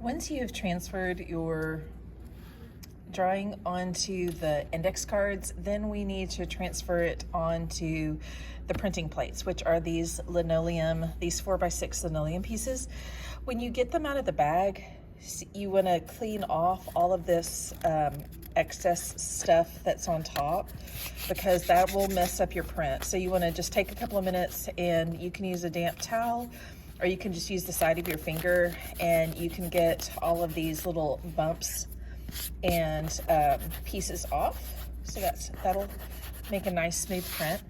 Once you have transferred your drawing onto the index cards, then we need to transfer it onto the printing plates, which are these linoleum, these 4x6 linoleum pieces. When you get them out of the bag, you want to clean off all of this excess stuff that's on top, because that will mess up your print. So you want to just take a couple of minutes, and you can use a damp towel, or you can just use the side of your finger, and you can get all of these little bumps and pieces off. So that'll make a nice smooth print.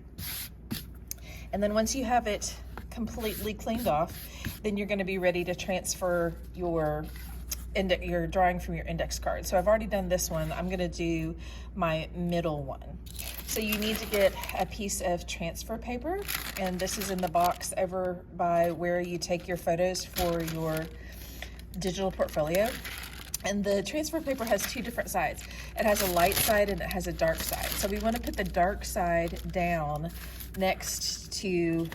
And then once you have it completely cleaned off, then you're going to be ready to transfer your drawing from your index card. So I've already done this one. I'm going to do my middle one. So you need to get a piece of transfer paper, and this is in the box over by where you take your photos for your digital portfolio. And the transfer paper has two different sides. It has a light side and it has a dark side. So we want to put the dark side down next to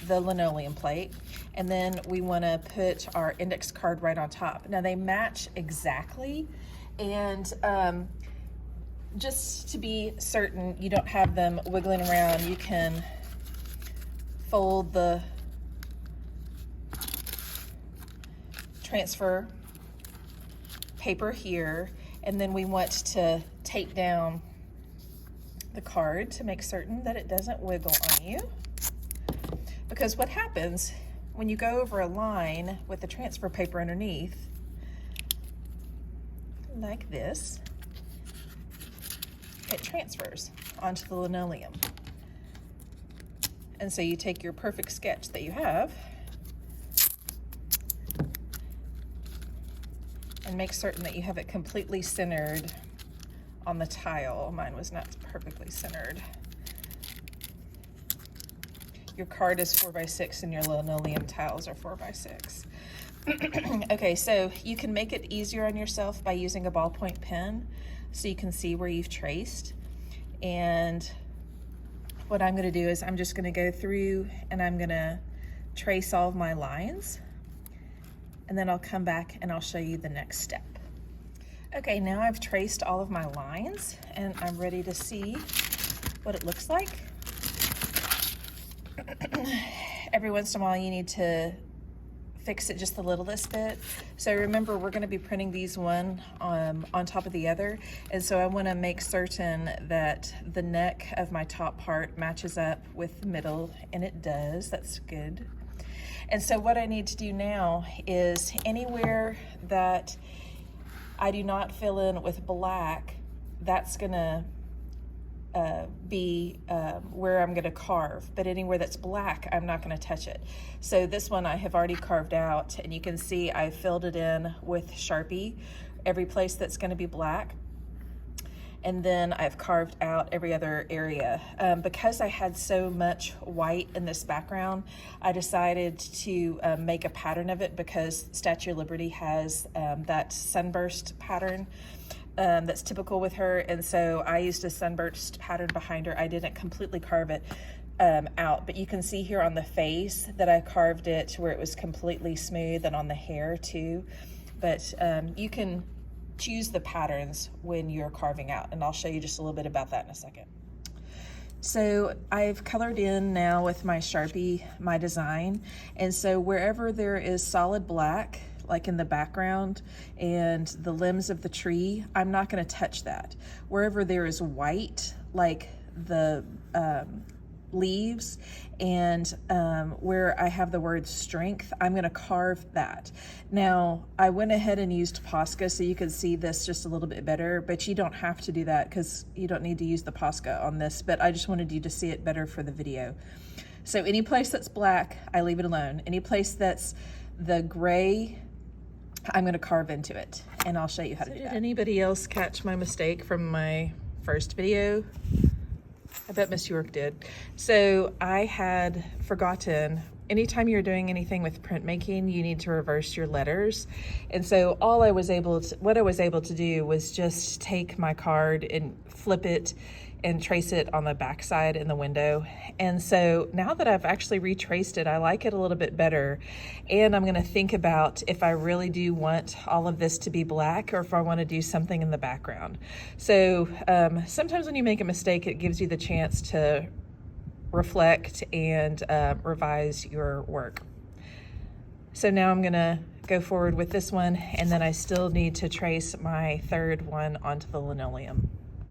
the linoleum plate, and then we want to put our index card right on top. Now they match exactly, and just to be certain you don't have them wiggling around, you can fold the transfer paper here, and then we want to tape down the card to make certain that it doesn't wiggle on you. Because what happens when you go over a line with the transfer paper underneath, like this, it transfers onto the linoleum. And so you take your perfect sketch that you have and make certain that you have it completely centered on the tile. Mine was not perfectly centered. Your card is 4x6 and your linoleum tiles are 4x6. Okay, so you can make it easier on yourself by using a ballpoint pen so you can see where you've traced. And what I'm going to do is I'm just going to go through and I'm going to trace all of my lines, and then I'll come back and I'll show you the next step. Okay, now I've traced all of my lines and I'm ready to see what it looks like. Every once in a while you need to fix it just the littlest bit. So remember, we're going to be printing these one on top of the other, and so I want to make certain that the neck of my top part matches up with the middle, and it does. That's good. And so what I need to do now is anywhere that I do not fill in with black, that's going to be where I'm going to carve, but anywhere that's black, I'm not going to touch it. So this one I have already carved out, and you can see I filled it in with Sharpie, every place that's going to be black. And then I've carved out every other area. Because I had so much white in this background, I decided to make a pattern of it, because Statue of Liberty has that sunburst pattern that's typical with her, and so I used a sunburst pattern behind her. I didn't completely carve it out, but you can see here on the face that I carved it to where it was completely smooth, and on the hair too. But you can choose the patterns when you're carving out, and I'll show you just a little bit about that in a second. So I've colored in now with my Sharpie my design, and so wherever there is solid black, like in the background and the limbs of the tree, I'm not going to touch that. Wherever there is white, like the leaves and where I have the word strength, I'm going to carve that. Now, I went ahead and used Posca so you could see this just a little bit better, but you don't have to do that because you don't need to use the Posca on this, but I just wanted you to see it better for the video. So any place that's black, I leave it alone. Any place that's the gray, I'm going to carve into it, and I'll show you how to do that. Did anybody else catch my mistake from my first video? I bet Miss York did. So I had forgotten anytime you're doing anything with printmaking, you need to reverse your letters. And so what I was able to do was just take my card and flip it and trace it on the back side in the window. And so now that I've actually retraced it, I like it a little bit better. And I'm gonna think about if I really do want all of this to be black or if I wanna do something in the background. So sometimes when you make a mistake, it gives you the chance to reflect and revise your work. So now I'm gonna go forward with this one, and then I still need to trace my third one onto the linoleum.